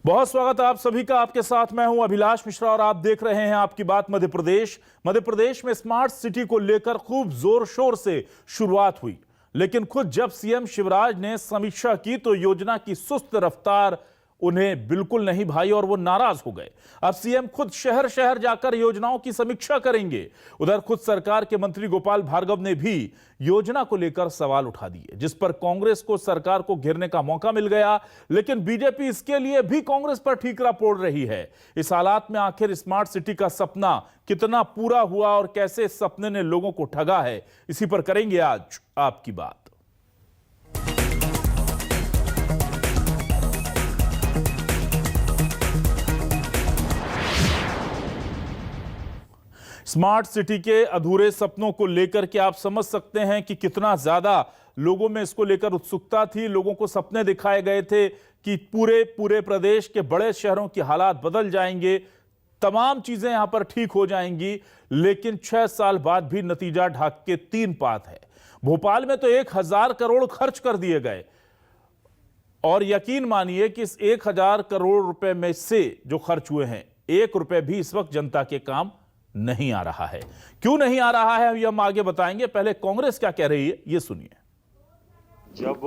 बहुत स्वागत है आप सभी का। आपके साथ मैं हूं अभिलाष मिश्रा और आप देख रहे हैं आपकी बात मध्य प्रदेश। मध्य प्रदेश में स्मार्ट सिटी को लेकर खूब जोर शोर से शुरुआत हुई, लेकिन खुद जब सीएम शिवराज ने समीक्षा की तो योजना की सुस्त रफ्तार उन्हें बिल्कुल नहीं भाई और वो नाराज हो गए। अब सीएम खुद शहर शहर जाकर योजनाओं की समीक्षा करेंगे। उधर खुद सरकार के मंत्री गोपाल भार्गव ने भी योजना को लेकर सवाल उठा दिए, जिस पर कांग्रेस को सरकार को घेरने का मौका मिल गया, लेकिन बीजेपी इसके लिए भी कांग्रेस पर ठीकरा फोड़ रही है। इस हालात में आखिर स्मार्ट सिटी का सपना कितना पूरा हुआ और कैसे इस सपने ने लोगों को ठगा है, इसी पर करेंगे आज आपकी बात। स्मार्ट सिटी के अधूरे सपनों को लेकर के आप समझ सकते हैं कि कितना ज्यादा लोगों में इसको लेकर उत्सुकता थी। लोगों को सपने दिखाए गए थे कि पूरे प्रदेश के बड़े शहरों की हालात बदल जाएंगे, तमाम चीजें यहां पर ठीक हो जाएंगी, लेकिन 6 साल बाद भी नतीजा ढाक के 3 पात है। भोपाल में तो 1000 करोड़ खर्च कर दिए गए और यकीन मानिए कि इस 1000 करोड़ रुपए में से जो खर्च हुए हैं, 1 रुपए भी इस वक्त जनता के काम नहीं आ रहा है। क्यों नहीं आ रहा है ये हम आगे बताएंगे। पहले कांग्रेस क्या कह रही है ये सुनिए। जब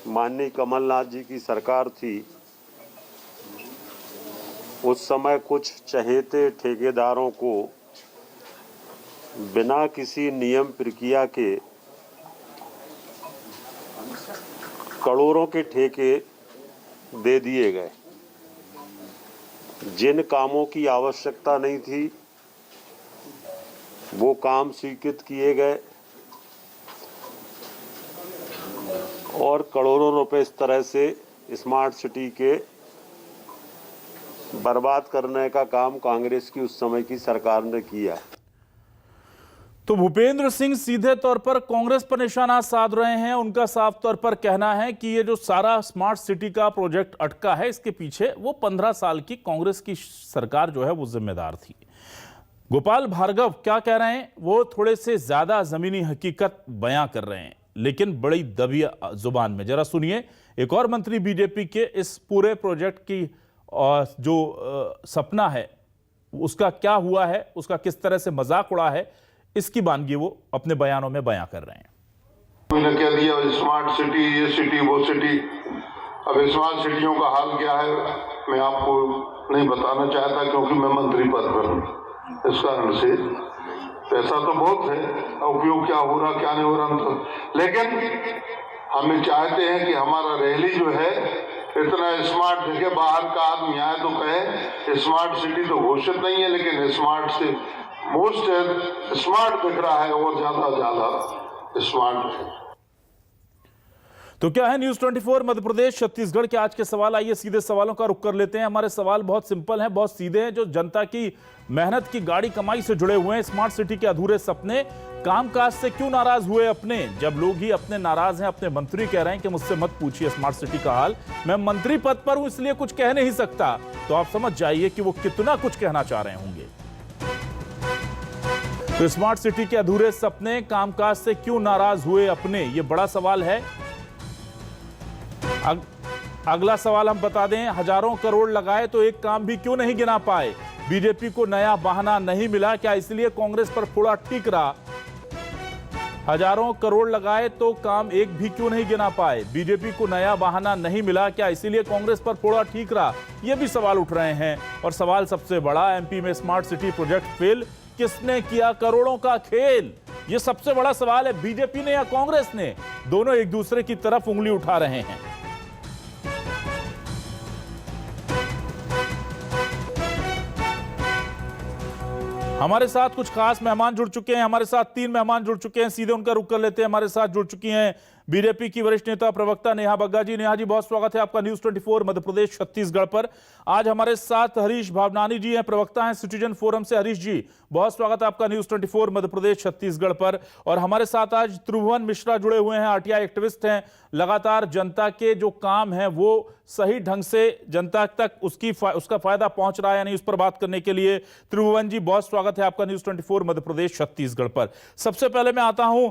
माननीय कमलनाथ जी की सरकार थी, उस समय कुछ चहेते ठेकेदारों को बिना किसी नियम प्रक्रिया के करोड़ों के ठेके दे दिए गए। जिन कामों की आवश्यकता नहीं थी वो काम स्वीकृत किए गए और करोड़ों रुपए इस तरह से स्मार्ट सिटी के बर्बाद करने का काम कांग्रेस की उस समय की सरकार ने किया। तो भूपेंद्र सिंह सीधे तौर पर कांग्रेस पर निशाना साध रहे हैं। उनका साफ तौर पर कहना है कि ये जो सारा स्मार्ट सिटी का प्रोजेक्ट अटका है, इसके पीछे वो 15 साल की कांग्रेस की सरकार जो है वो जिम्मेदार थी। गोपाल भार्गव क्या कह रहे हैं, वो थोड़े से ज्यादा जमीनी हकीकत बयां कर रहे हैं, लेकिन बड़ी दबी जुबान में। जरा सुनिए, एक और मंत्री बीजेपी के इस पूरे प्रोजेक्ट की जो सपना है उसका क्या हुआ है, उसका किस तरह से मजाक उड़ा है, इसकी वानगी वो अपने बयानों में बयां कर रहे हैं। मैंने कह दिया स्मार्ट सिटी, ये सिटी वो सिटी। अब स्मार्ट सिटियों का हाल क्या है मैं आपको नहीं बताना चाहता, क्योंकि मैं मंत्री पद पर हूँ। इस कारण से पैसा तो बहुत है, उपयोग क्या हो रहा क्या नहीं हो रहा तो, लेकिन हम चाहते हैं कि हमारा रैली जो है इतना स्मार्ट दिखे, बाहर का आदमी आए तो कहे स्मार्ट सिटी तो घोषित नहीं है, लेकिन स्मार्ट से मोस्ट स्मार्ट दिख रहा है और ज्यादा स्मार्ट है। तो क्या है न्यूज 24 मध्य प्रदेश छत्तीसगढ़ के आज के सवाल। आइए सीधे सवालों का रुख कर लेते हैं। हमारे सवाल बहुत सिंपल हैं, बहुत सीधे हैं, जो जनता की मेहनत की गाड़ी कमाई से जुड़े हुए हैं। स्मार्ट सिटी के अधूरे सपने, कामकाज से क्यों नाराज हुए अपने, जब लोग ही अपने नाराज हैं। अपने मंत्री कह रहे हैं कि मुझसे मत पूछिए स्मार्ट सिटी का हाल, मैं मंत्री पद पर हूं इसलिए कुछ कह नहीं सकता। तो आप समझ जाइए कि वो कितना कुछ कहना चाह रहे होंगे। तो स्मार्ट सिटी के अधूरे सपने, कामकाज से क्यों नाराज हुए अपने, ये बड़ा सवाल है। अगला सवाल हम बता दें, हजारों करोड़ लगाए तो एक काम भी क्यों नहीं गिना पाए। बीजेपी को नया बहाना नहीं मिला, क्या इसलिए कांग्रेस पर फोड़ा ठीक रहा। हजारों करोड़ लगाए तो काम एक भी क्यों नहीं गिना पाए। बीजेपी को नया बहाना नहीं मिला, क्या इसीलिए कांग्रेस पर फोड़ा ठीक रहा। ये भी सवाल उठ रहे हैं। और सवाल सबसे बड़ा, एमपी में स्मार्ट सिटी प्रोजेक्ट फेल, किसने किया करोड़ों का खेल। यह सबसे बड़ा सवाल है। बीजेपी ने या कांग्रेस ने, दोनों एक दूसरे की तरफ उंगली उठा रहे हैं। हमारे साथ कुछ खास मेहमान जुड़ चुके हैं। हमारे साथ 3 मेहमान जुड़ चुके हैं, सीधे उनका रुख कर लेते हैं। हमारे साथ जुड़ चुकी हैं बीजेपी की वरिष्ठ नेता प्रवक्ता नेहा बग्गा जी। नेहा जी, बहुत स्वागत है आपका न्यूज 24 मध्य प्रदेश छत्तीसगढ़ पर। आज हमारे साथ हरीश भावनानी जी हैं, प्रवक्ता हैं सिटीजन फोरम से। हरीश जी, बहुत स्वागत है आपका न्यूज 24 मध्य प्रदेश छत्तीसगढ़ पर। और हमारे साथ आज त्रिभुवन मिश्रा जुड़े हुए हैं, आरटीआई एक्टिविस्ट हैं। लगातार जनता के जो काम है वो सही ढंग से जनता तक उसका फायदा पहुंच रहा है या नहीं, उस पर बात करने के लिए त्रिभुवन जी बहुत स्वागत है आपका न्यूज 24 मध्य प्रदेश छत्तीसगढ़ पर। सबसे पहले मैं आता हूं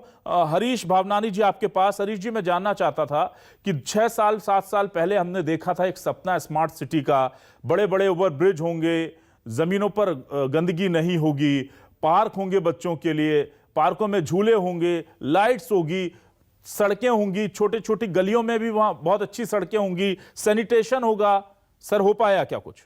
हरीश भावनानी जी आपके पास। हरीश जी, मैं जानना चाहता था कि 6 साल 7 साल पहले हमने देखा था एक सपना स्मार्ट सिटी का, बड़े बड़े ओवरब्रिज होंगे, जमीनों पर गंदगी नहीं होगी, पार्क होंगे बच्चों के लिए, पार्कों में झूले होंगे, लाइट्स होगी, सड़कें होंगी, छोटी छोटी गलियों में भी वहां बहुत अच्छी सड़कें होंगी, सैनिटेशन होगा। सर, हो पाया क्या कुछ?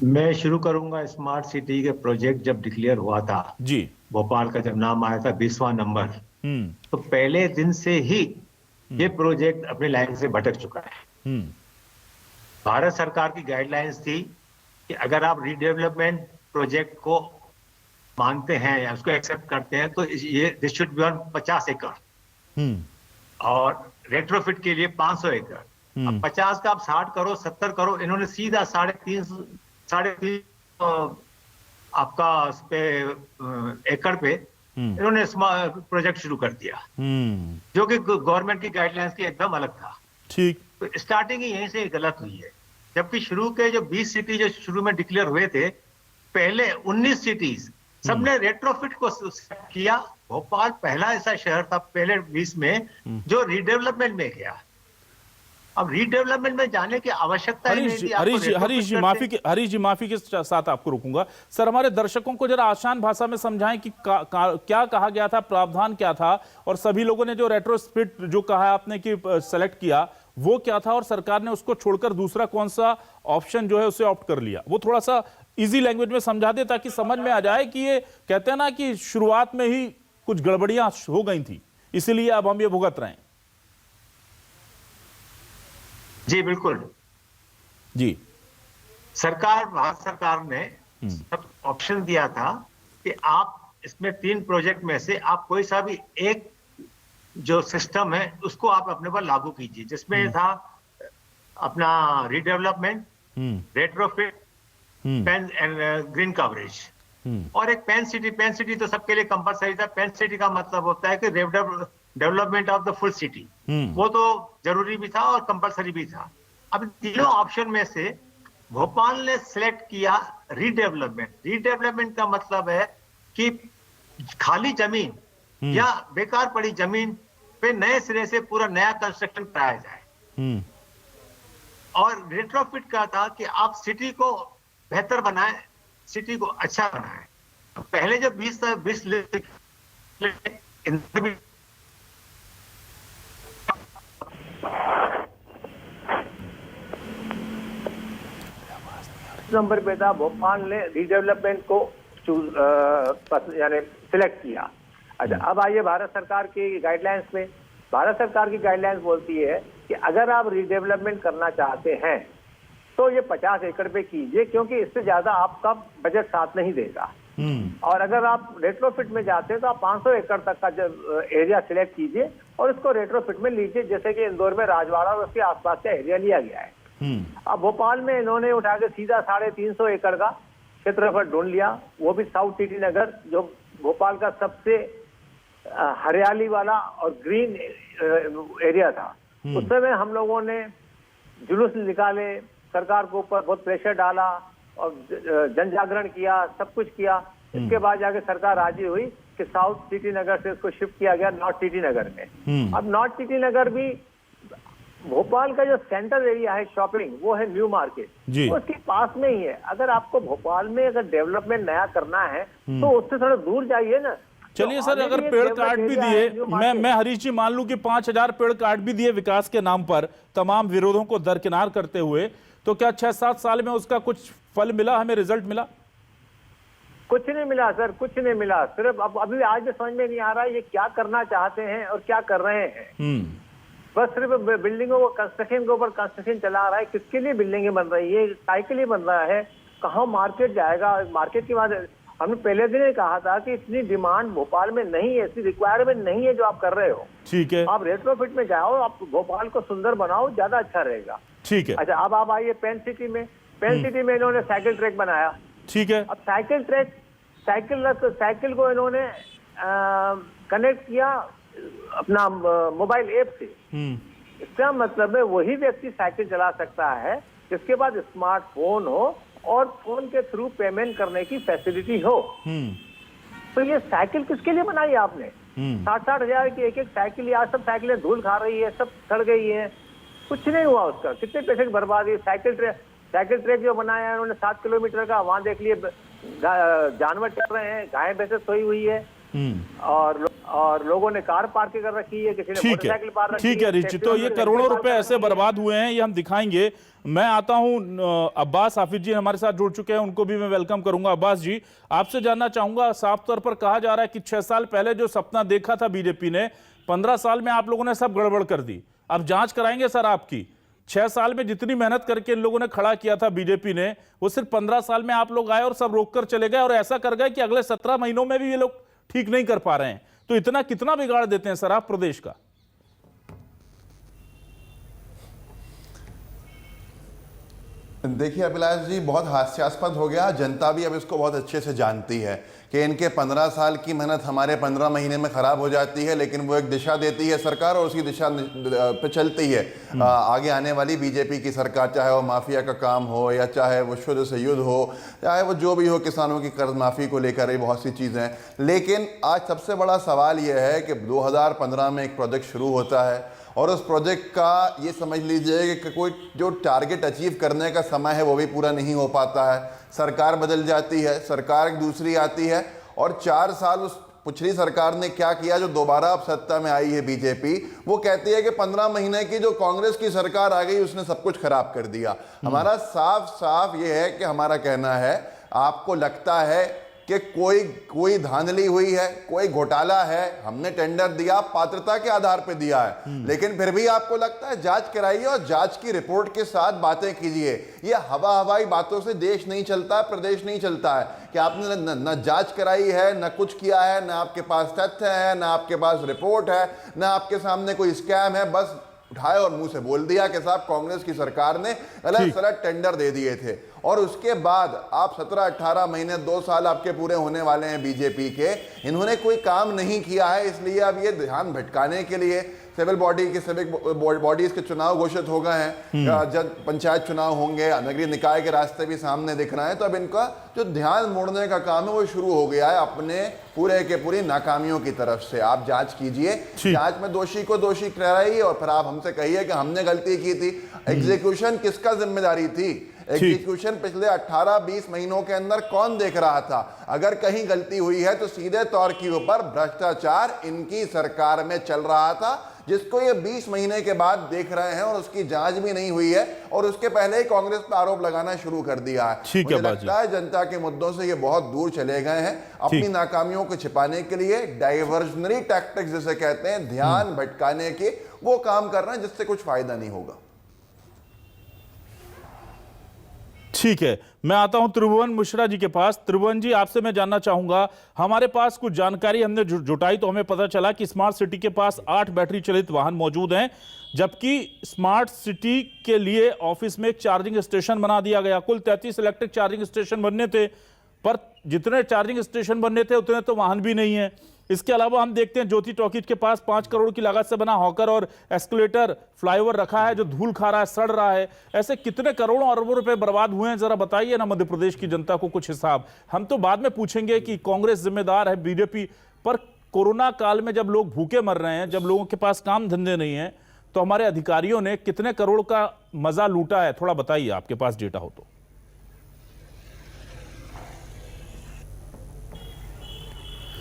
मैं शुरू करूंगा स्मार्ट सिटी के प्रोजेक्ट जब डिक्लेयर हुआ था जी, भोपाल का जब नाम आया था 20वां नंबर, तो पहले दिन से ही ये प्रोजेक्ट अपनी लाइन से भटक चुका है। भारत सरकार की गाइडलाइंस थी कि अगर आप रीडेवलपमेंट प्रोजेक्ट को मानते हैं या उसको एक्सेप्ट करते हैं तो ये दिस शुड बी ऑन 50 एकड़ और रेट्रोफिट के लिए 500 एकड़। अब 50 का आप 60 करो 70 करो, इन्होंने सीधा 3.5 आपका उस पे एकड़ पे इन्होंने प्रोजेक्ट शुरू कर दिया, जो कि गवर्नमेंट की गाइडलाइंस की एकदम अलग था। ठीक, तो स्टार्टिंग ही यहीं से गलत हुई है। जबकि शुरू के जो 20 सिटी जो शुरू में डिक्लेयर हुए थे, पहले 19 सिटीज सबने रेट्रोफिट को किया। भोपाल पहला ऐसा शहर था पहले 20 में जो रीडेवलपमेंट में गया। अब रीडेवलपमेंट में जाने की आवश्यकता ही नहीं थी। हरीश जी माफी के साथ आपको रोकूंगा। सर, हमारे दर्शकों को जरा आसान भाषा में समझाएं कि क्या कहा गया था, प्रावधान क्या था, और सभी लोगों ने जो रेट्रोफिट जो कहा आपने कि सेलेक्ट किया वो क्या था, और सरकार ने उसको छोड़कर दूसरा कौन सा ऑप्शन जो है उसे ऑप्ट कर लिया। वो थोड़ा सा इजी लैंग्वेज में समझा दे ताकि समझ में आ जाए कि ये कहते हैं ना कि शुरुआत में ही कुछ गड़बड़ियां हो गई थी, इसीलिए अब हम ये भुगत रहे हैं। जी बिल्कुल जी, भारत सरकार ने सब ऑप्शन दिया था कि आप इसमें 3 प्रोजेक्ट में से आप कोई सा भी एक जो सिस्टम है उसको आप अपने पर लागू कीजिए, जिसमें था अपना redevelopment, retrofit, pen and green coverage, और एक पेन सिटी तो सबके लिए कंपलसरी था। पेन सिटी का मतलब होता है कि development of the full city, वो तो जरूरी भी था और कंपलसरी भी था। अब तीनों ऑप्शन में से भोपाल ने सिलेक्ट किया रीडेवलपमेंट का मतलब है कि खाली जमीन या बेकार पड़ी जमीन पे नए सिरे से पूरा नया कंस्ट्रक्शन कराया जाए। और रेट्रोफिट का था कि आप सिटी को बेहतर बनाएं, सिटी को अच्छा बनाएं। पहले जो 20 नंबर पे था, भोपाल ने रीडेवलपमेंट को यानी सिलेक्ट किया। अच्छा, अब आइए भारत सरकार की गाइडलाइंस में। भारत सरकार की गाइडलाइंस बोलती है कि अगर आप रीडेवलपमेंट करना चाहते हैं तो ये 50 एकड़ पे कीजिए, क्योंकि इससे ज्यादा आपका बजट साथ नहीं देगा। और अगर आप रेट्रोफिट में जाते हैं तो आप 500 एकड़ तक का जो एरिया सिलेक्ट कीजिए और इसको रेट्रोफिट में लीजिए, जैसे कि इंदौर में राजवाड़ा और उसके आसपास का एरिया लिया गया है। अब भोपाल में इन्होंने उठा के सीधा 350 एकड़ का क्षेत्रफल ढूंढ लिया, वो भी साउथ सिटी नगर, जो भोपाल का सबसे हरियाली वाला और ग्रीन एरिया था। उस समय हम लोगों ने जुलूस निकाले, सरकार के ऊपर बहुत प्रेशर डाला और जन जागरण किया, सब कुछ किया। इसके बाद जाके सरकार राजी हुई कि साउथ सिटी नगर से उसको शिफ्ट किया गया नॉर्थ सिटी नगर में। अब नॉर्थ सिटी नगर भी भोपाल का जो सेंट्रल एरिया है शॉपिंग, वो है न्यू मार्केट, वो उसके पास में ही है। अगर आपको भोपाल में अगर डेवलपमेंट नया करना है तो उससे थोड़ा दूर जाइए ना। चलिए सर, अगर पेड़ काट भी दिए, मैं हरीश जी मान लूं कि 5000 पेड़ काट भी दिए विकास के नाम पर, तमाम विरोधों को दरकिनार करते हुए, तो क्या 6-7 साल में उसका कुछ फल मिला, हमें रिजल्ट मिला? कुछ नहीं मिला सर, कुछ नहीं मिला। सिर्फ अब अभी आज भी समझ में नहीं आ रहा है ये क्या करना चाहते हैं और क्या कर रहे हैं। बस सिर्फ बिल्डिंगों को कंस्ट्रक्शन के ऊपर कंस्ट्रक्शन चला रहा है। किसके लिए बिल्डिंगें बन रही है, काय के लिए बन रहा है, कहाँ मार्केट जाएगा? मार्केट की बात हमने पहले दिन ही कहा था कि इतनी डिमांड भोपाल में नहीं है, इतनी रिक्वायरमेंट नहीं है जो आप कर रहे हो। ठीक है, आप रेट्रोफिट में जाओ, आप भोपाल को सुंदर बनाओ, ज्यादा अच्छा रहेगा। ठीक है। अच्छा, अब आप आइए पेन सिटी में। पेन सिटी में इन्होंने साइकिल ट्रैक बनाया, ठीक है। अब साइकिल को इन्होंने कनेक्ट किया अपना मोबाइल ऐप से। इसका मतलब है वही व्यक्ति साइकिल चला सकता है जिसके पास स्मार्टफोन हो और फोन के थ्रू पेमेंट करने की फैसिलिटी हो। तो ये साइकिल किसके लिए बनाई आपने? 60-60 हजार की एक साइकिल, आज सब साइकिलें धूल खा रही है, सब सड़ गई है, कुछ नहीं हुआ उसका। कितने पैसे की बर्बादी। साइकिल ट्रैक जो बनाया है उन्होंने 7 किलोमीटर का, वहां देख लिए जानवर चल रहे हैं, गायें भैंसें सोई हुई है, और लोगों ने कार पार्क कर रखी है, किसी ने मोटरसाइकिल पार्क रखी है। ठीक है रिची, तो ये करोड़ों रुपए ऐसे बर्बाद हुए हैं, ये हम दिखाएंगे। मैं आता हूं, अब्बास हाफिज जी हमारे साथ जुड़ चुके हैं, उनको भी मैं वेलकम करूंगा। अब्बास जी, आपसे जानना चाहूंगा, साफ तौर पर कहा जा रहा है कि 6 साल पहले जो सपना देखा था बीजेपी ने, 15 साल में आप लोगों ने सब गड़बड़ कर दी। अब जांच कराएंगे सर आपकी। 6 साल में जितनी मेहनत करके इन लोगों ने खड़ा किया था बीजेपी ने, वो सिर्फ 15 साल में आप लोग आए और सब रोक कर चले गए, और ऐसा कर गए कि अगले 17 महीनों में भी ये लोग ठीक नहीं कर पा रहे हैं। तो इतना कितना बिगाड़ देते हैं सर आप प्रदेश का? देखिए अभिलाष जी, बहुत हास्यास्पद हो गया। जनता भी अब इसको बहुत अच्छे से जानती है कि इनके 15 साल की मेहनत हमारे 15 महीने में खराब हो जाती है, लेकिन वो एक दिशा देती है सरकार और उसी दिशा पे चलती है। आगे आने वाली बीजेपी की सरकार, चाहे वो माफिया का काम हो या चाहे वो शुद्ध से युद्ध हो, चाहे वो जो भी हो, किसानों की कर्ज माफी को लेकर बहुत सी चीज़ें हैं। लेकिन आज सबसे बड़ा सवाल यह है कि 2015 में एक प्रोजेक्ट शुरू होता है और उस प्रोजेक्ट का ये समझ लीजिए कि कोई जो टारगेट अचीव करने का समय है वो भी पूरा नहीं हो पाता है। सरकार बदल जाती है, सरकार दूसरी आती है, और 4 साल उस पिछली सरकार ने क्या किया जो दोबारा अब सत्ता में आई है बीजेपी, वो कहती है कि 15 महीने की जो कांग्रेस की सरकार आ गई उसने सब कुछ खराब कर दिया। हमारा साफ साफ ये है कि हमारा कहना है, आपको लगता है कि कोई धांधली हुई है, कोई घोटाला है, हमने टेंडर दिया, पात्रता के आधार पर दिया है, लेकिन फिर भी आपको लगता है जांच कराइए और जांच की रिपोर्ट के साथ बातें कीजिए। ये हवाई बातों से देश नहीं चलता है, प्रदेश नहीं चलता है कि आपने न जांच कराई है, न कुछ किया है, न आपके पास तथ्य है, न आपके पास रिपोर्ट है, न आपके सामने कोई स्कैम है, बस उठाए और मुंह से बोल दिया कि साहब कांग्रेस की सरकार ने गलत सलत टेंडर दे दिए थे। और उसके बाद आप 17-18 महीने, 2 साल आपके पूरे होने वाले हैं बीजेपी के, इन्होंने कोई काम नहीं किया है। इसलिए अब ये ध्यान भटकाने के लिए सिविल बॉडीज के चुनाव घोषित हो गए हैं, जब पंचायत चुनाव होंगे, नगरीय निकाय के रास्ते भी सामने दिख रहे हैं, तो अब इनका जो ध्यान मोड़ने का काम है वो शुरू हो गया है अपने पूरे के पूरी नाकामियों की तरफ से। आप जांच कीजिए, जांच में दोषी को दोषी ठहराइए और फिर आप हमसे कहिए कि हमने गलती की थी। एग्जीक्यूशन किसका जिम्मेदारी थी? एग्जीक्यूशन पिछले 18-20 महीनों के अंदर कौन देख रहा था? अगर कहीं गलती हुई है तो सीधे तौर के ऊपर भ्रष्टाचार इनकी सरकार में चल रहा था, जिसको ये 20 महीने के बाद देख रहे हैं, और उसकी जांच भी नहीं हुई है, और उसके पहले ही कांग्रेस पर आरोप लगाना शुरू कर दिया है। मुझे लगता है जनता के मुद्दों से ये बहुत दूर चले गए हैं। अपनी नाकामियों को छिपाने के लिए डाइवर्जनरी टैक्टिक्स जिसे कहते हैं, ध्यान भटकाने के, वो काम कर रहे हैं जिससे कुछ फायदा नहीं होगा। ठीक है, मैं आता हूं त्रिभुवन मिश्रा जी के पास। त्रिभुवन जी, आपसे मैं जानना चाहूंगा, हमारे पास कुछ जानकारी हमने जुटाई तो हमें पता चला कि स्मार्ट सिटी के पास 8 बैटरी चालित वाहन मौजूद हैं, जबकि स्मार्ट सिटी के लिए ऑफिस में एक चार्जिंग स्टेशन बना दिया गया। कुल 33 इलेक्ट्रिक चार्जिंग स्टेशन बनने थे, पर जितने चार्जिंग स्टेशन बनने थे उतने तो वाहन भी नहीं है। इसके अलावा हम देखते हैं ज्योति टॉकीज के पास 5 करोड़ की लागत से बना हॉकर और एस्केलेटर फ्लाईओवर रखा है जो धूल खा रहा है, सड़ रहा है। ऐसे कितने करोड़ों अरबों रुपए बर्बाद हुए हैं, जरा बताइए ना मध्य प्रदेश की जनता को कुछ हिसाब। हम तो बाद में पूछेंगे कि कांग्रेस जिम्मेदार है, बीजेपी, पर कोरोना काल में जब लोग भूखे मर रहे हैं, जब लोगों के पास काम धंधे नहीं है, तो हमारे अधिकारियों ने कितने करोड़ का मजा लूटा है, थोड़ा बताइए, आपके पास डेटा हो तो।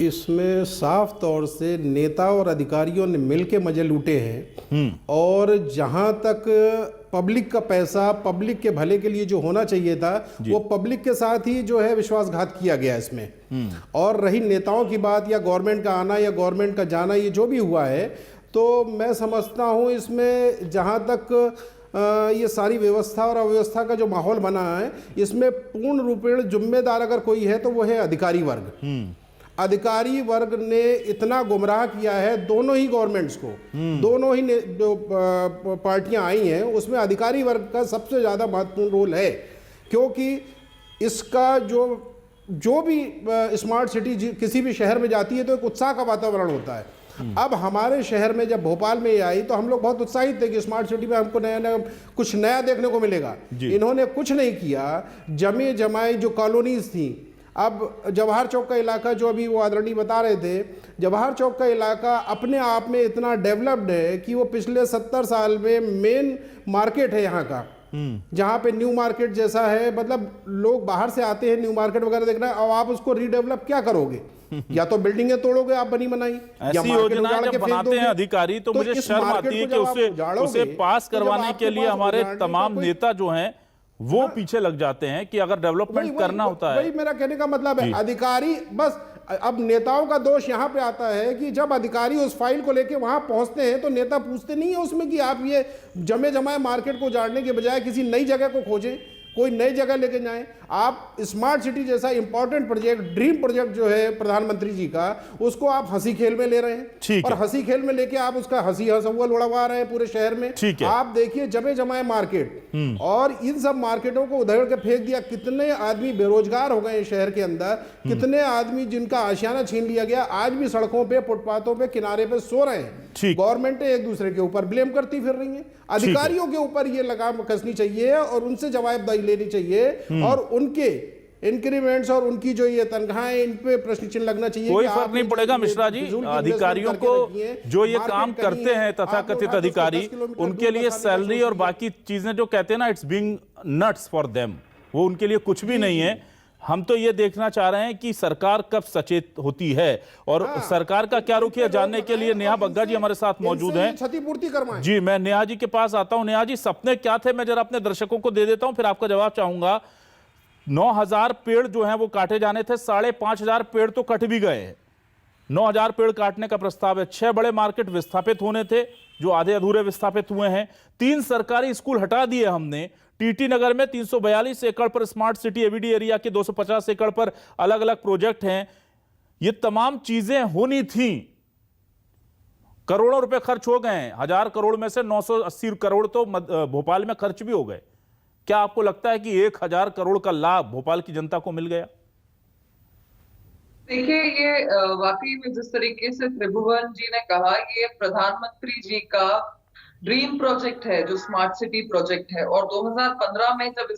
इसमें साफ तौर से नेता और अधिकारियों ने मिलके मजे लूटे हैं, और जहां तक पब्लिक का पैसा पब्लिक के भले के लिए जो होना चाहिए था वो पब्लिक के साथ ही जो है विश्वासघात किया गया इसमें। और रही नेताओं की बात या गवर्नमेंट का आना या गवर्नमेंट का जाना, ये जो भी हुआ है, तो मैं समझता हूँ इसमें जहां तक ये सारी व्यवस्था और अव्यवस्था का जो माहौल बना है, इसमें पूर्ण रूपेण जिम्मेदार अगर कोई है तो वो है अधिकारी वर्ग। अधिकारी वर्ग ने इतना गुमराह किया है दोनों ही गवर्नमेंट्स को, दोनों ही जो पार्टियां आई हैं उसमें अधिकारी वर्ग का सबसे ज़्यादा महत्वपूर्ण रोल है, क्योंकि इसका जो भी स्मार्ट सिटी किसी भी शहर में जाती है तो एक उत्साह का वातावरण होता है। अब हमारे शहर में जब भोपाल में ये आई तो हम लोग बहुत उत्साहित थे कि स्मार्ट सिटी में हमको कुछ नया देखने को मिलेगा। इन्होंने कुछ नहीं किया। जमे जमाई जो कॉलोनीज थी, अब जवाहर चौक का इलाका जो अभी वो आदरणीय बता रहे थे, जवाहर चौक का इलाका अपने आप में इतना डेवलप्ड है कि वो पिछले 70 साल में मेन मार्केट है यहाँ का, जहाँ पे न्यू मार्केट जैसा है। मतलब लोग बाहर से आते हैं न्यू मार्केट वगैरह देखना, अब आप उसको रीडेवलप क्या करोगे? या तो बिल्डिंगें तोड़ोगे आप बनी बनाई, या ऐसी योजनाएं जब बनाते हैं अधिकारी तो मुझे शर्म आती है कि उसे पास करवाने के लिए हमारे तमाम नेता जो हैं वो पीछे लग जाते हैं कि अगर डेवलपमेंट करना होता है। वही मेरा कहने का मतलब है, अधिकारी बस। अब नेताओं का दोष यहाँ पे आता है कि जब अधिकारी उस फाइल को लेके वहां पहुंचते हैं तो नेता पूछते नहीं है उसमें कि आप ये जमे जमाए मार्केट को उजाड़ने के बजाय किसी नई जगह को खोजें, कोई नई जगह लेके जाएं। आप स्मार्ट सिटी जैसा इंपॉर्टेंट प्रोजेक्ट, ड्रीम प्रोजेक्ट जो है प्रधानमंत्री जी का, उसको आप हंसी खेल में ले रहे हैं और हंसी खेल में लेके आप उसका हंसी हंसुअल उड़वा रहे हैं पूरे शहर में। आप देखिए जमे जमाए मार्केट और इन सब मार्केटों को उधेड़ के फेंक दिया। कितने आदमी बेरोजगार हो गए शहर के अंदर, कितने आदमी जिनका आशियाना छीन लिया गया, आज भी सड़कों पे, फुटपाथों पे, किनारे पे सो रहे हैं। गवर्नमेंट एक दूसरे के ऊपर ब्लेम करती फिर रही है। अधिकारियों के ऊपर ये लगाम कसनी चाहिए और उनसे जवाबदेही लेनी चाहिए और उनके इंक्रीमेंट्स और उनकी जो ये तनख्वाहें, इन पे प्रश्न चिन्ह लगना चाहिए। कोई फर्क नहीं पड़ेगा मिश्रा जी, अधिकारियों को जो ये काम करते हैं तथाकथित अधिकारी, उनके लिए सैलरी और बाकी चीजें जो कहते हैं ना, it's being nuts for them, वो उनके लिए कुछ भी नहीं है। हम तो ये देखना चाह रहे हैं कि सरकार कब सचेत होती है और सरकार का क्या रुख है जानने के लिए नेहा बग्गा जी हमारे साथ मौजूद हैं। क्षतिपूर्ति करवाएं। जी, मैं नेहा जी के पास आता हूं। नेहा जी, सपने क्या थे? मैं जरा अपने दर्शकों को दे देता हूं, फिर आपका जवाब चाहूंगा। 9000 पेड़ जो हैं वो काटे जाने थे, 5500 पेड़ तो कट भी गए हैं। 9000 पेड़ काटने का प्रस्ताव है। 6 बड़े मार्केट विस्थापित होने थे जो आधे अधूरे विस्थापित हुए हैं। 3 सरकारी स्कूल हटा दिए हमने। टीटी नगर में 342 एकड़ पर स्मार्ट सिटी एवीडी एरिया के 250 एकड़ पर अलग अलग प्रोजेक्ट हैं। ये तमाम चीजें होनी थी। करोड़ों रुपए खर्च हो गए हैं। 1000 करोड़ में से 980 करोड़ तो भोपाल में खर्च भी हो गए। क्या आपको लगता है कि 1000 करोड़ का लाभ भोपाल की जनता को मिल गया? देखिए, ये वाकई में जिस तरीके से त्रिभुवन जी ने कहा, ये प्रधानमंत्री जी का ड्रीम प्रोजेक्ट है जो स्मार्ट सिटी प्रोजेक्ट है। और 2015 में जब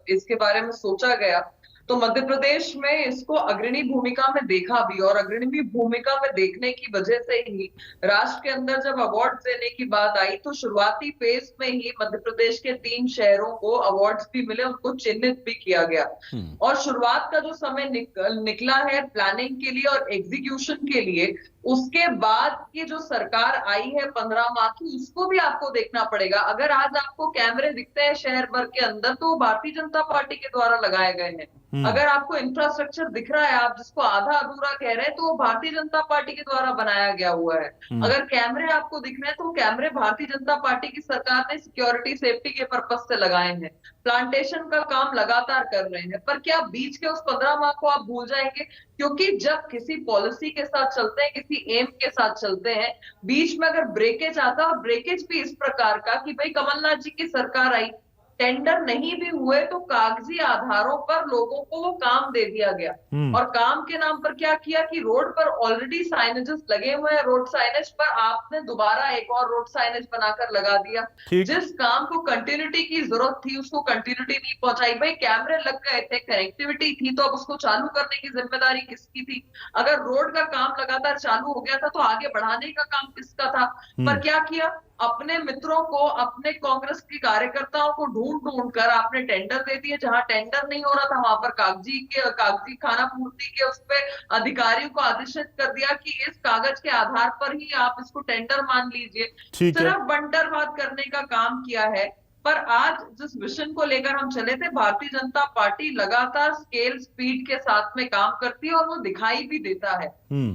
इसके बारे में सोचा गया तो मध्य प्रदेश में इसको अग्रणी भूमिका में देखा भी, और अग्रणी भूमिका में देखने की वजह से ही राष्ट्र के अंदर जब अवार्ड देने की बात आई तो शुरुआती फेज में ही मध्य प्रदेश के 3 शहरों को अवार्ड्स भी मिले, उनको चिन्हित भी किया गया। और शुरुआत का जो समय निकला है प्लानिंग के लिए और एग्जीक्यूशन के लिए, उसके बाद की जो सरकार आई है 15 माह की, उसको भी आपको देखना पड़ेगा। अगर आज आपको कैमरे दिखते हैं शहर भर के अंदर तो भारतीय जनता पार्टी के द्वारा लगाए गए हैं। अगर आपको इंफ्रास्ट्रक्चर दिख रहा है, आप जिसको आधा अधूरा कह रहे हैं, तो वो भारतीय जनता पार्टी के द्वारा बनाया गया हुआ है। अगर कैमरे आपको दिख रहे हैं तो कैमरे भारतीय जनता पार्टी की सरकार ने सिक्योरिटी सेफ्टी के पर्पज से लगाए हैं। प्लांटेशन का काम लगातार कर रहे हैं। पर क्या बीच के उस 15 माह को आप भूल जाएंगे? क्योंकि जब किसी पॉलिसी के साथ चलते हैं, किसी एम के साथ चलते हैं, बीच में अगर ब्रेकेज आता है, और ब्रेकेज भी इस प्रकार का कि भाई कमलनाथ जी की सरकार आई, टेंडर नहीं भी हुए तो कागजी आधारों पर लोगों को वो काम दे दिया गया। और काम के नाम पर क्या किया कि रोड पर ऑलरेडी साइनेजेस लगे हुए हैं, रोड साइनेज पर आपने दोबारा एक और रोड साइनेज बनाकर लगा दिया। जिस काम को कंटिन्यूटी की जरूरत थी उसको कंटिन्यूटी नहीं पहुंचाई। भाई कैमरे लग गए थे, कनेक्टिविटी थी, तो अब उसको चालू करने की जिम्मेदारी किसकी थी? अगर रोड का काम लगातार चालू हो गया था तो आगे बढ़ाने का काम किसका था? पर क्या किया? अपने मित्रों को, अपने कांग्रेस के कार्यकर्ताओं को ढूंढ कर आपने टेंडर दे दिए। जहां टेंडर नहीं हो रहा था वहां पर कागजी खाना पूर्ति के उस पे अधिकारियों को आदेशित कर दिया कि इस कागज के आधार पर ही आप इसको टेंडर मान लीजिए। सिर्फ बंटरवाद करने का काम किया है। पर आज जिस विजन को लेकर हम चले थे, भारतीय जनता पार्टी लगातार स्केल स्पीड के साथ में काम करती है और वो दिखाई भी देता है।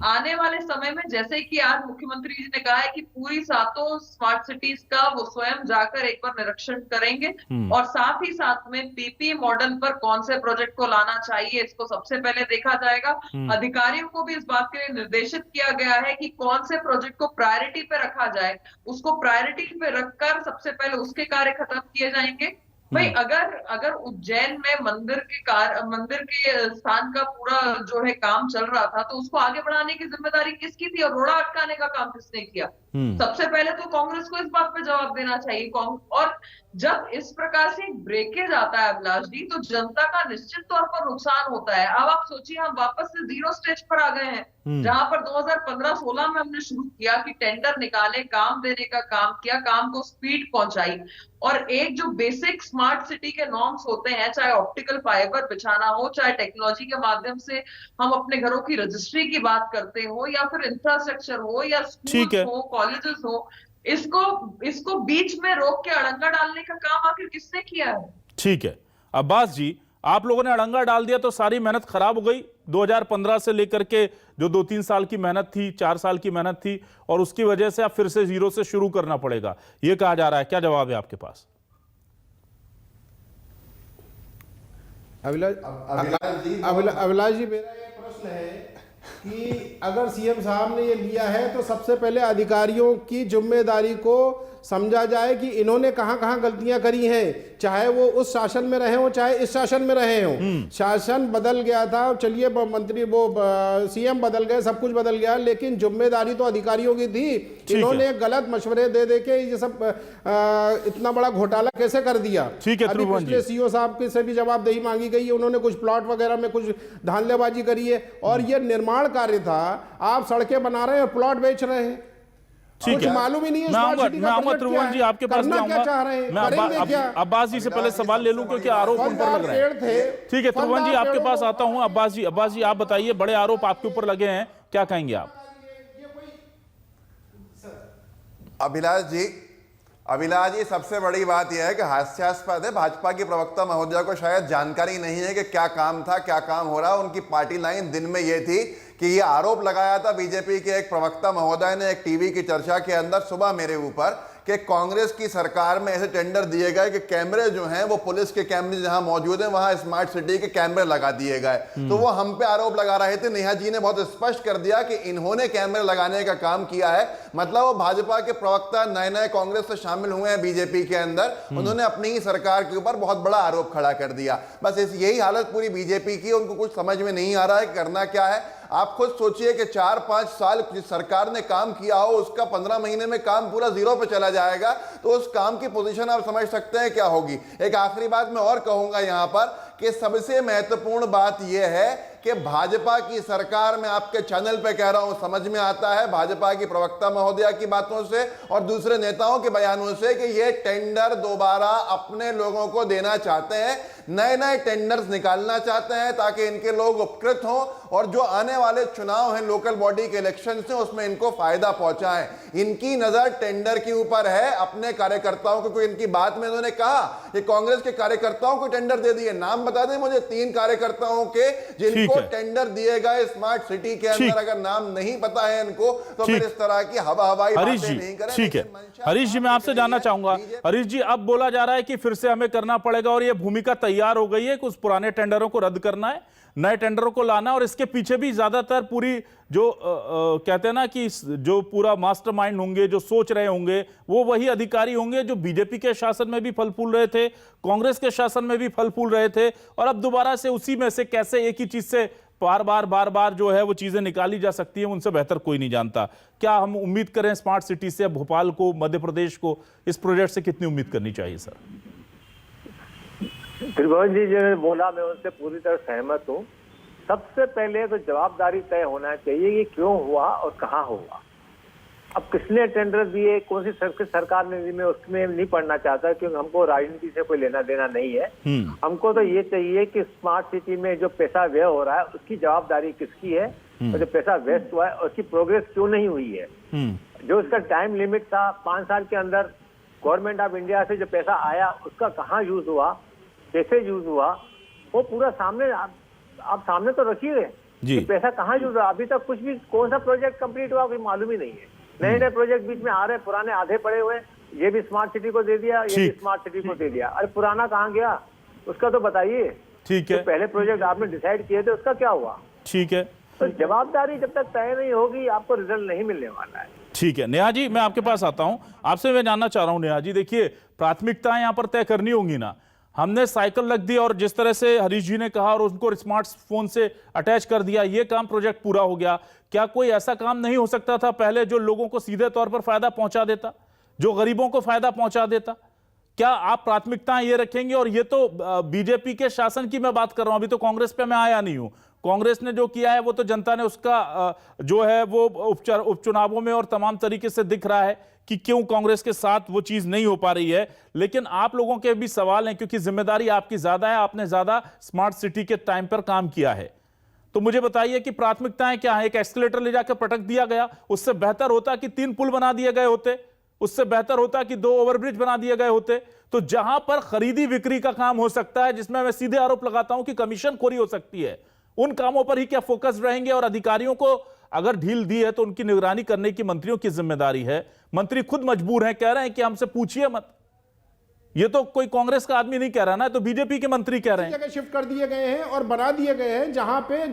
आने वाले समय में जैसे कि आज मुख्यमंत्री जी ने कहा है कि पूरी 7 स्मार्ट सिटीज का वो स्वयं जाकर एक बार निरीक्षण करेंगे और साथ ही साथ में पीपी मॉडल पर कौन से प्रोजेक्ट को लाना चाहिए इसको सबसे पहले देखा जाएगा। अधिकारियों को भी इस बात के लिए निर्देशित किया गया है कि कौन से प्रोजेक्ट को प्रायोरिटी पे रखा जाए, उसको प्रायोरिटी पे रखकर सबसे पहले उसके कार्य खत्म किए जाएंगे। भाई अगर उज्जैन में मंदिर के स्थान का पूरा जो है काम चल रहा था, तो उसको आगे बढ़ाने की जिम्मेदारी किसकी थी और रोड़ा अटकाने का काम किसने किया? सबसे पहले तो कांग्रेस को इस बात पे जवाब देना चाहिए। और जब इस प्रकार से एक ब्रेकेज आता है अभिलाष जी, तो जनता का निश्चित तौर पर नुकसान होता है। अब आप सोचिए, हम वापस से जीरो स्टेज पर आ गए हैं, जहां पर 2015-16 में हमने शुरू किया कि टेंडर निकाले, काम देने का काम किया, काम को स्पीड पहुंचाई, और एक जो बेसिक स्मार्ट सिटी के नॉर्म्स होते हैं, चाहे ऑप्टिकल फाइबर बिछाना हो, चाहे टेक्नोलॉजी के माध्यम से हम अपने घरों की रजिस्ट्री की बात करते हो, या फिर इंफ्रास्ट्रक्चर हो, या स्कूल हो, कॉलेजेस हो, इसको बीच में रोक के अड़ंगा डालने का काम आखिर किसने किया है? ठीक है अब्बास जी, आप लोगों ने अड़ंगा डाल दिया तो सारी मेहनत खराब हो गई। 2015 से लेकर के जो 2-3 साल की मेहनत थी, 4 साल की मेहनत थी, और उसकी वजह से अब फिर से जीरो से शुरू करना पड़ेगा, यह कहा जा रहा है। क्या जवाब है आपके पास? अभिलाष जी, मेरा ये प्रश्न है कि अगर सीएम साहब ने ये लिया है तो सबसे पहले अधिकारियों की जिम्मेदारी को समझा जाए कि इन्होंने कहां कहां गलतियां करी हैं, चाहे वो उस शासन में रहे हो चाहे इस शासन में रहे हो। शासन बदल गया था, चलिए मंत्री वो सीएम बदल गए, सब कुछ बदल गया, लेकिन जिम्मेदारी तो अधिकारियों की थी। इन्होंने गलत मशवरे दे दे के ये सब इतना बड़ा घोटाला कैसे कर दिया? ठीक है, अभी पिछले सीओ साहब से भी जवाबदेही मांगी गई है, उन्होंने कुछ प्लॉट वगैरह में कुछ धांधलेबाजी करी है, और ये निर्माण कार्य था, आप सड़कें बना रहे हैं और प्लॉट बेच रहे हैं। ठीक है, मालूम ही नहीं है। मैं आऊंगा त्रिभुवन जी आपके पास भी आऊंगा। मैं अब्बास जी से पहले सवाल ले लूं क्योंकि आरोप उन पर लग रहे हैं। ठीक है त्रिभुवन जी, आपके पास आता हूं। अब्बास जी आप बताइए, बड़े आरोप आपके ऊपर लगे हैं, क्या कहेंगे आप? अभिलाष जी, सबसे बड़ी बात यह है कि हास्यास्पद है, भाजपा की प्रवक्ता महोदया को शायद जानकारी नहीं है कि क्या काम था, क्या काम हो रहा। उनकी पार्टी लाइन दिन में यह थी कि ये आरोप लगाया था बीजेपी के एक प्रवक्ता महोदय ने एक टीवी की चर्चा के अंदर सुबह मेरे ऊपर, कि कांग्रेस की सरकार में ऐसे टेंडर दिए गए कि कैमरे जो हैं वो पुलिस के कैमरे जहां मौजूद हैं वहां स्मार्ट सिटी के कैमरे लगा दिए गए। तो वो हम पे आरोप लगा रहे थे। नेहा जी ने बहुत स्पष्ट कर दिया कि इन्होंने कैमरे लगाने का काम किया है, मतलब वो भाजपा के प्रवक्ता नए कांग्रेस से शामिल हुए हैं बीजेपी के अंदर, उन्होंने अपनी ही सरकार के ऊपर बहुत बड़ा आरोप खड़ा कर दिया। बस यही हालत पूरी बीजेपी की, उनको कुछ समझ में नहीं आ रहा है करना क्या है। आप खुद सोचिए कि 4-5 साल जिस सरकार ने काम किया हो उसका 15 महीने में काम पूरा जीरो पे चला जाएगा, तो उस काम की पोजीशन आप समझ सकते हैं क्या होगी। एक आखिरी बात मैं और कहूंगा यहां पर कि सबसे महत्वपूर्ण बात यह है कि भाजपा की सरकार में, आपके चैनल पे कह रहा हूं, समझ में आता है भाजपा की प्रवक्ता महोदया की बातों से और दूसरे नेताओं के बयानों से कि ये टेंडर दोबारा अपने लोगों को देना चाहते हैं, नए टेंडर्स निकालना चाहते हैं ताकि इनके लोग उपकृत हों और जो आने वाले चुनाव हैं, लोकल बॉडी के इलेक्शन से, उसमें इनको फायदा पहुंचाएं। इनकी नजर टेंडर के ऊपर है, अपने कार्यकर्ताओं को। इनकी बात में इन्होंने कहा कि कांग्रेस के कार्यकर्ताओं को टेंडर दे दिए। नाम बता दें मुझे 3 कार्यकर्ताओं के जिनको टेंडर दिए गए स्मार्ट सिटी के अंदर। अगर नाम नहीं पता है इनको तो फिर इस तरह की हवाई बातें नहीं करें। ठीक है हरीश जी, मैं आपसे जानना चाहूंगा, हरीश जी अब बोला जा रहा है कि फिर से हमें करना पड़ेगा और यह भूमिका तैयार हो गई है कि उस पुराने टेंडरों को रद्द करना है, नए टेंडरों को लाना, और इसके पीछे भी ज्यादातर पूरी जो कहते हैं ना कि जो पूरा मास्टरमाइंड होंगे, जो सोच रहे होंगे, वो वही अधिकारी होंगे जो बीजेपी के शासन में भी फल फूल रहे थे, कांग्रेस के शासन में भी फल फूल रहे थे, और अब दोबारा से उसी में से कैसे एक ही चीज से बार बार जो है वो चीजें निकाली जा सकती हैं, उनसे बेहतर कोई नहीं जानता। क्या हम उम्मीद करें स्मार्ट सिटी से, भोपाल को, मध्य प्रदेश को, इस प्रोजेक्ट से कितनी उम्मीद करनी चाहिए सर? त्रिभुवन जी जो बोला, मैं उनसे पूरी तरह सहमत हूँ। सबसे पहले तो जवाबदारी तय होना चाहिए कि क्यों हुआ और कहाँ हुआ। अब किसने टेंडर दिए, कौन सी सरकार ने दी, मैं उसमें नहीं पढ़ना चाहता क्योंकि हमको राजनीति से कोई लेना देना नहीं है। हमको तो ये चाहिए कि स्मार्ट सिटी में जो पैसा व्यय हो रहा है उसकी जवाबदारी किसकी है, और जो पैसा वेस्ट हुआ है उसकी प्रोग्रेस क्यों नहीं हुई है। जो उसका टाइम लिमिट था 5 साल के अंदर, गवर्नमेंट ऑफ इंडिया से जो पैसा आया उसका कहाँ यूज हुआ, कैसे यूज हुआ, वो पूरा सामने आप सामने तो रखिए। पैसा कहाँ यूज हुआ, अभी तक कुछ भी, कौन सा प्रोजेक्ट कंप्लीट हुआ कोई मालूम ही नहीं है। नए प्रोजेक्ट बीच में आ रहे, पुराने आधे पड़े हुए, ये भी स्मार्ट सिटी को दे दिया, ये भी स्मार्ट सिटी को दे दिया। अरे पुराना कहाँ गया उसका तो बताइए। ठीक है, तो पहले प्रोजेक्ट आपने डिसाइड किए थे उसका क्या हुआ? ठीक है, तो जवाबदारी जब तक तय नहीं होगी आपको रिजल्ट नहीं मिलने वाला है। ठीक है नेहा जी, मैं आपके पास आता हूं। आपसे मैं जानना चाह रहा हूं नेहा जी, देखिए प्राथमिकताएं यहां पर तय करनी होंगी ना। हमने साइकिल रख दी और जिस तरह से हरीश जी ने कहा और उनको स्मार्टफोन से अटैच कर दिया, ये काम प्रोजेक्ट पूरा हो गया। क्या कोई ऐसा काम नहीं हो सकता था पहले जो लोगों को सीधे तौर पर फायदा पहुंचा देता, जो गरीबों को फायदा पहुंचा देता? क्या आप प्राथमिकताएं ये रखेंगे? और ये तो बीजेपी के शासन की मैं बात कर रहा हूं, अभी तो कांग्रेस पे मैं आया नहीं हूं। कांग्रेस ने जो किया है वो तो जनता ने उसका जो है वो उपचुनावों में और तमाम तरीके से दिख रहा है कि क्यों कांग्रेस के साथ वो चीज नहीं हो पा रही है। लेकिन आप लोगों के भी सवाल हैं, क्योंकि जिम्मेदारी आपकी ज्यादा है, आपने ज्यादा स्मार्ट सिटी के टाइम पर काम किया है। तो मुझे बताइए कि प्राथमिकताएं क्या है? एक एस्केलेटर ले जाकर पटक दिया गया, उससे बेहतर होता कि 3 पुल बना दिए गए होते, उससे बेहतर होता कि 2 ओवरब्रिज बना दिए गए होते। तो जहां पर खरीदी बिक्री का काम हो सकता है, जिसमें मैं सीधे आरोप लगाता हूं कि कमीशनखोरी हो सकती है, उन कामों पर ही क्या फोकस रहेंगे? और अधिकारियों को अगर ढील दी है तो उनकी निगरानी करने की मंत्रियों की जिम्मेदारी है। मंत्री खुद मजबूर हैं, कह रहे हैं कि हमसे पूछिए मत। ये तो कोई कांग्रेस का आदमी नहीं कह रहा ना, तो बीजेपी के मंत्री कह रहे हैं। जगह शिफ्ट कर दिए गए हैं और बना दिए गए हैं जहां पे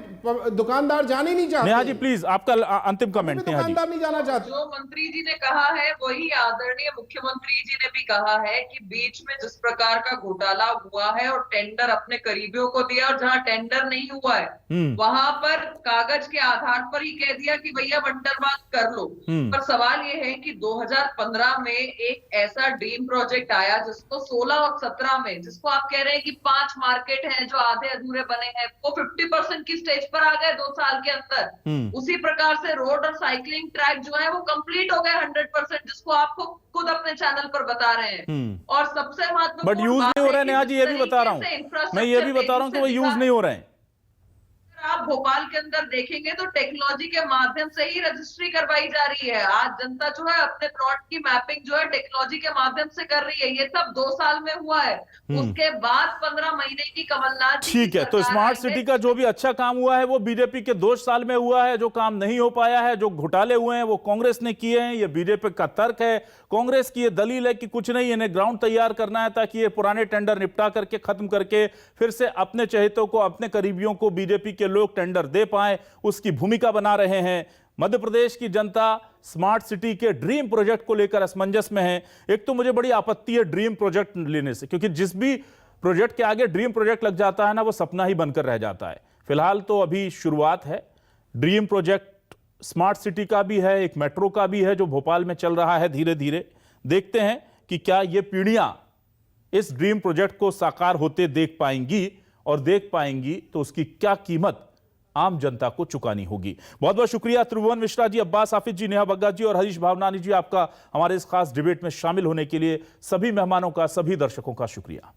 दुकानदार जाने नहीं चाहते। नेहा जी प्लीज आपका अंतिम कमेंट। नेहा जी, दुकानदार नहीं जाना चाहते। जो मंत्री जी ने कहा है वही आदरणीय मुख्यमंत्री जी ने भी कहा है कि बीच में जिस प्रकार का घोटाला हुआ है और टेंडर अपने करीबियों को दिया, और जहां टेंडर नहीं हुआ है वहां पर कागज के आधार पर ही कह दिया कि भैया बंटरबाज कर लो। पर सवाल ये है कि 2015 में एक ऐसा ड्रीम प्रोजेक्ट आया जिसको 16 और 17 में, जिसको आप कह रहे हैं कि 5 मार्केट हैं जो आधे अधूरे बने हैं, वो 50% की स्टेज पर आ गए 2 साल के अंदर। उसी प्रकार से रोड और साइकिलिंग ट्रैक जो है वो कंप्लीट हो गए 100%, जिसको आपको खुद अपने चैनल पर बता रहे हैं। और सबसे महत्वपूर्ण बट यूज नहीं हो रहे हैं। नेहा जी ये भी बता रहा हूं, मैं ये भी बता रहा हूं कि वो यूज नहीं हो रहे हैं। आप भोपाल के अंदर देखेंगे तो टेक्नोलॉजी के माध्यम से ही रजिस्ट्री करवाई जा रही है। आज जनता जो है अपने प्लॉट की मैपिंग जो है टेक्नोलॉजी के माध्यम से कर रही है। ये सब 2 साल में हुआ है। उसके बाद 15 महीने की कमलनाथ जी ठीक है, तो स्मार्ट सिटी का जो भी अच्छा काम हुआ है वो बीजेपी के 2 साल में हुआ है। जो काम नहीं हो पाया है, जो घोटाले हुए हैं वो कांग्रेस ने किए हैं। ये बीजेपी का तर्क है। कांग्रेस की ये दलील है कि कुछ नहीं, इन्हें ग्राउंड तैयार करना है ताकि ये पुराने टेंडर निपटा करके खत्म करके फिर से अपने चहेतों को, अपने करीबियों को बीजेपी के लोग टेंडर दे पाए, उसकी भूमिका बना रहे हैं। मध्य प्रदेश की जनता स्मार्ट सिटी के ड्रीम प्रोजेक्ट को लेकर असमंजस में है। एक तो मुझे बड़ी आपत्ति है ड्रीम प्रोजेक्ट लेने से, क्योंकि जिस भी प्रोजेक्ट के आगे ड्रीम प्रोजेक्ट लग जाता है ना, वो सपना ही बनकर रह जाता है। फिलहाल तो अभी शुरुआत है। ड्रीम प्रोजेक्ट स्मार्ट सिटी का भी है, एक मेट्रो का भी है जो भोपाल में चल रहा है धीरे धीरे। देखते हैं कि क्या ये पीढ़ियां इस ड्रीम प्रोजेक्ट को साकार होते देख पाएंगी, और देख पाएंगी तो उसकी क्या कीमत आम जनता को चुकानी होगी। बहुत बहुत शुक्रिया त्रिभुवन मिश्रा जी, अब्बास हाफिज जी, नेहा बग्गा जी और हरीश भावनानी जी, आपका हमारे इस खास डिबेट में शामिल होने के लिए। सभी मेहमानों का, सभी दर्शकों का शुक्रिया।